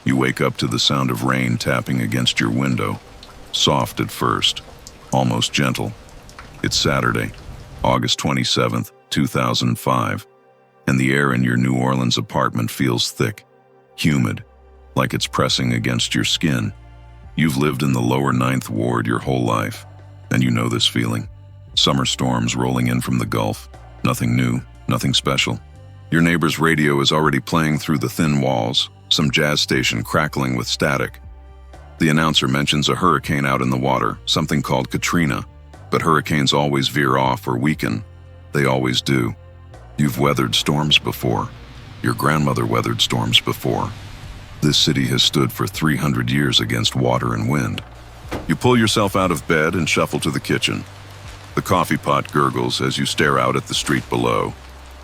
You wake up to the sound of rain tapping against your window, soft at first, almost gentle. It's Saturday, August 27th, 2005, and the air in your New Orleans apartment feels thick, humid, like it's pressing against your skin. You've lived in the lower Ninth Ward your whole life, and you know this feeling. Summer storms rolling in from the Gulf, nothing new, nothing special. Your neighbor's radio is already playing through the thin walls, some jazz station crackling with static. The announcer mentions a hurricane out in the water, something called Katrina, but hurricanes always veer off or weaken. They always do. You've weathered storms before. Your grandmother weathered storms before. This city has stood for 300 years against water and wind. You pull yourself out of bed and shuffle to the kitchen. The coffee pot gurgles as you stare out at the street below.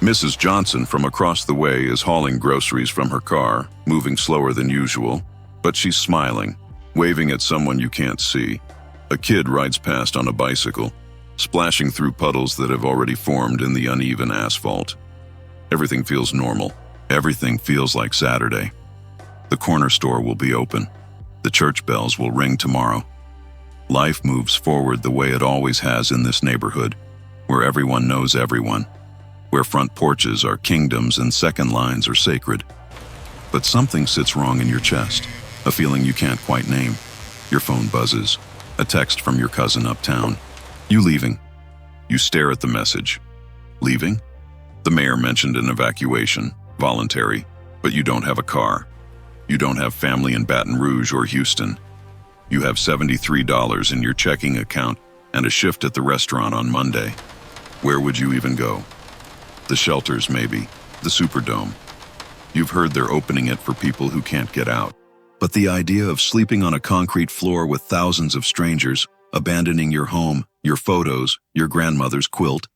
Mrs. Johnson from across the way is hauling groceries from her car, moving slower than usual, but she's smiling, waving at someone you can't see. A kid rides past on a bicycle, splashing through puddles that have already formed in the uneven asphalt. Everything feels normal. Everything feels like Saturday. The corner store will be open. The church bells will ring tomorrow. Life moves forward the way it always has in this neighborhood, where everyone knows everyone, where front porches are kingdoms and second lines are sacred. But something sits wrong in your chest, a feeling you can't quite name. Your phone buzzes, a text from your cousin uptown. You leaving? You stare at the message. Leaving? The mayor mentioned an evacuation, voluntary, but you don't have a car. You don't have family in Baton Rouge or Houston. You have $73 in your checking account and a shift at the restaurant on Monday. Where would you even go? The shelters, maybe. The Superdome. You've heard they're opening it for people who can't get out. But the idea of sleeping on a concrete floor with thousands of strangers, abandoning your home, your photos, your grandmother's quilt,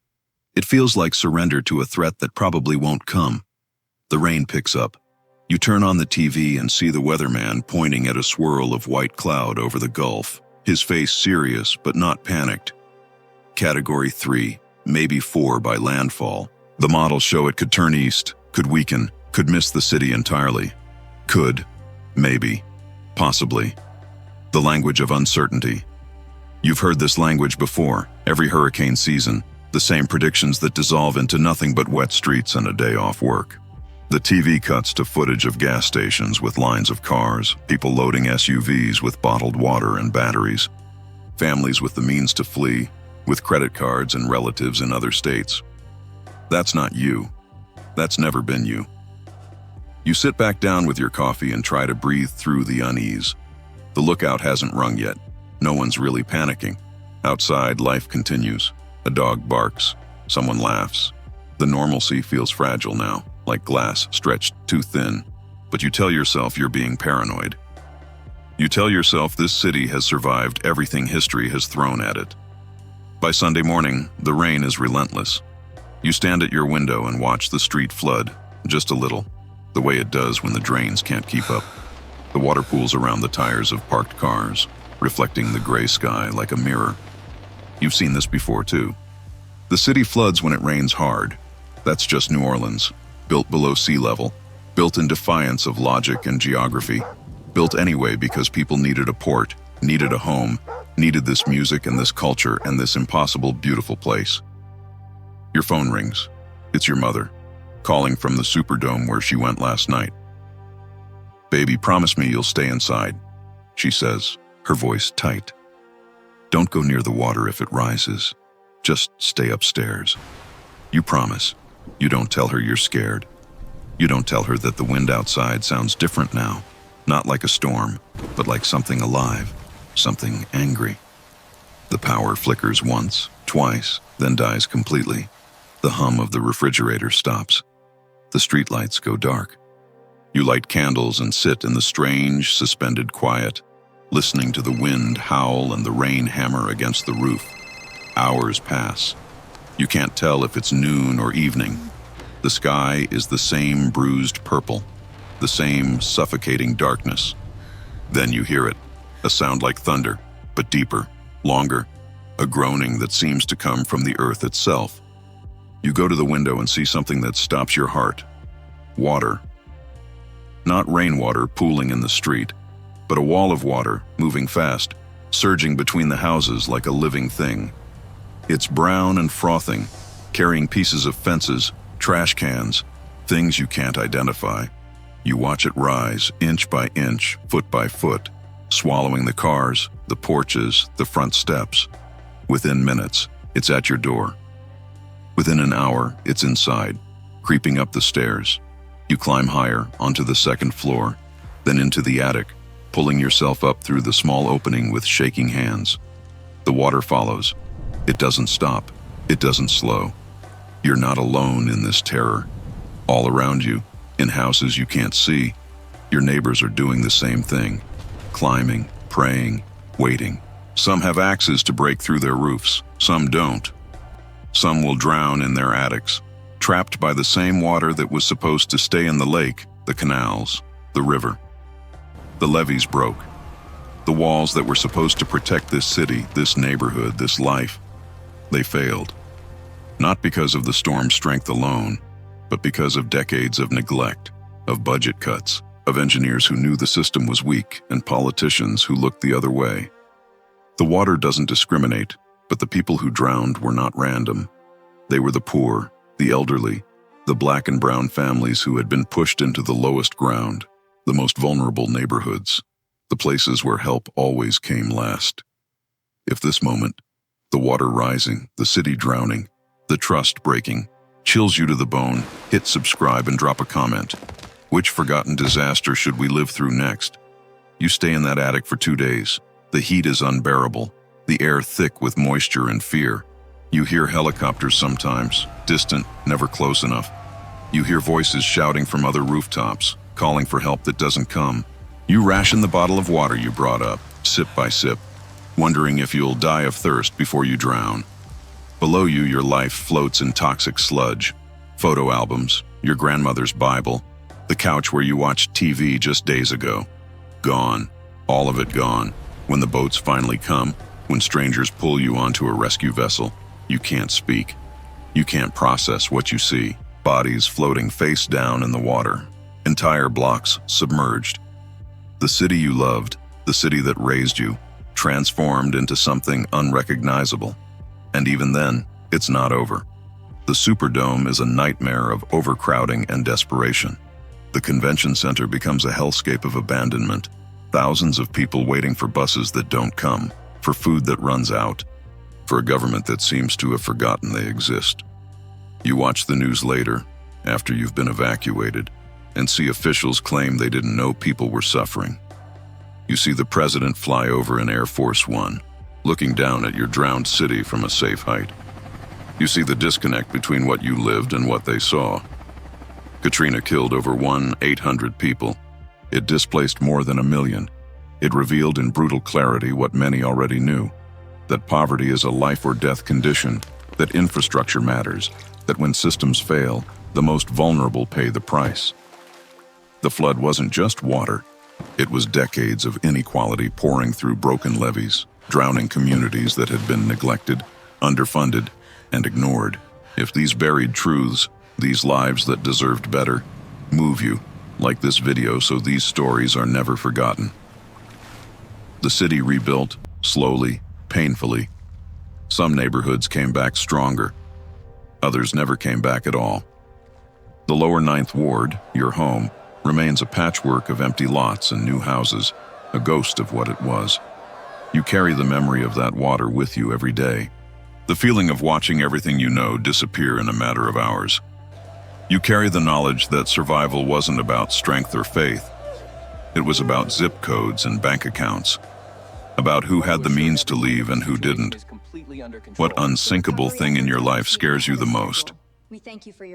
it feels like surrender to a threat that probably won't come. The rain picks up. You turn on the TV and see the weatherman pointing at a swirl of white cloud over the Gulf, his face serious but not panicked. Category 3, maybe 4 by landfall. The models show it could turn east, could weaken, could miss the city entirely. Could, maybe, possibly. The language of uncertainty. You've heard this language before, every hurricane season, the same predictions that dissolve into nothing but wet streets and a day off work. The TV cuts to footage of gas stations with lines of cars, people loading SUVs with bottled water and batteries, families with the means to flee, with credit cards and relatives in other states. That's not you. That's never been you. You sit back down with your coffee and try to breathe through the unease. The lookout hasn't rung yet. No one's really panicking. Outside, life continues. A dog barks. Someone laughs. The normalcy feels fragile now, like glass stretched too thin. But you tell yourself you're being paranoid. You tell yourself this city has survived everything history has thrown at it. By Sunday morning, the rain is relentless. You stand at your window and watch the street flood, just a little, the way it does when the drains can't keep up. The water pools around the tires of parked cars, reflecting the gray sky like a mirror. You've seen this before too. The city floods when it rains hard. That's just New Orleans, built below sea level, built in defiance of logic and geography, built anyway because people needed a port, needed a home, needed this music and this culture and this impossible, beautiful place. Your phone rings. It's your mother, calling from the Superdome where she went last night. "Baby, promise me you'll stay inside," she says, her voice tight. "Don't go near the water if it rises. Just stay upstairs. You promise. You don't tell her you're scared. You don't tell her that the wind outside sounds different now, not like a storm, but like something alive, something angry." The power flickers once, twice, then dies completely. The hum of the refrigerator stops. The streetlights go dark. You light candles and sit in the strange, suspended quiet, listening to the wind howl and the rain hammer against the roof. Hours pass. You can't tell if it's noon or evening. The sky is the same bruised purple, the same suffocating darkness. Then you hear it, a sound like thunder, but deeper, longer, a groaning that seems to come from the earth itself. You go to the window and see something that stops your heart. Water. Not rainwater pooling in the street, but a wall of water, moving fast, surging between the houses like a living thing. It's brown and frothing, carrying pieces of fences, trash cans, things you can't identify. You watch it rise, inch by inch, foot by foot, swallowing the cars, the porches, the front steps. Within minutes, it's at your door. Within an hour, it's inside, creeping up the stairs. You climb higher, onto the second floor, then into the attic, pulling yourself up through the small opening with shaking hands. The water follows. It doesn't stop. It doesn't slow. You're not alone in this terror. All around you, in houses you can't see, your neighbors are doing the same thing. Climbing, praying, waiting. Some have axes to break through their roofs. Some don't. Some will drown in their attics, trapped by the same water that was supposed to stay in the lake, the canals, the river. The levees broke. The walls that were supposed to protect this city, this neighborhood, this life, they failed. Not because of the storm's strength alone, but because of decades of neglect, of budget cuts, of engineers who knew the system was weak, and politicians who looked the other way. The water doesn't discriminate, but the people who drowned were not random. They were the poor, the elderly, the black and brown families who had been pushed into the lowest ground, the most vulnerable neighborhoods, the places where help always came last. If this moment, the water rising, the city drowning, the trust breaking, chills you to the bone, hit subscribe and drop a comment. Which forgotten disaster should we live through next? You stay in that attic for 2 days. The heat is unbearable, the air thick with moisture and fear. You hear helicopters sometimes, distant, never close enough. You hear voices shouting from other rooftops, calling for help that doesn't come. You ration the bottle of water you brought up, sip by sip, wondering if you'll die of thirst before you drown. Below you, your life floats in toxic sludge. Photo albums, your grandmother's Bible, the couch where you watched TV just days ago. Gone, all of it gone. When the boats finally come, when strangers pull you onto a rescue vessel, you can't speak. You can't process what you see. Bodies floating face down in the water. Entire blocks submerged. The city you loved, the city that raised you, transformed into something unrecognizable. And even then, it's not over. The Superdome is a nightmare of overcrowding and desperation. The convention center becomes a hellscape of abandonment. Thousands of people waiting for buses that don't come, for food that runs out, for a government that seems to have forgotten they exist. You watch the news later, after you've been evacuated, and see officials claim they didn't know people were suffering. You see the president fly over in Air Force One, looking down at your drowned city from a safe height. You see the disconnect between what you lived and what they saw. Katrina killed over 1,800 people. It displaced more than 1 million. It revealed in brutal clarity what many already knew, that poverty is a life or death condition, that infrastructure matters, that when systems fail, the most vulnerable pay the price. The flood wasn't just water. It was decades of inequality pouring through broken levees, drowning communities that had been neglected, underfunded, and ignored. If these buried truths, these lives that deserved better, move you, like this video so these stories are never forgotten. The city rebuilt, slowly, painfully. Some neighborhoods came back stronger. Others never came back at all. The lower 9th Ward, your home, remains a patchwork of empty lots and new houses, a ghost of what it was. You carry the memory of that water with you every day. The feeling of watching everything you know disappear in a matter of hours. You carry the knowledge that survival wasn't about strength or faith. It was about zip codes and bank accounts, about who had the means to leave and who didn't. What unsinkable thing in your life scares you the most? We thank you for your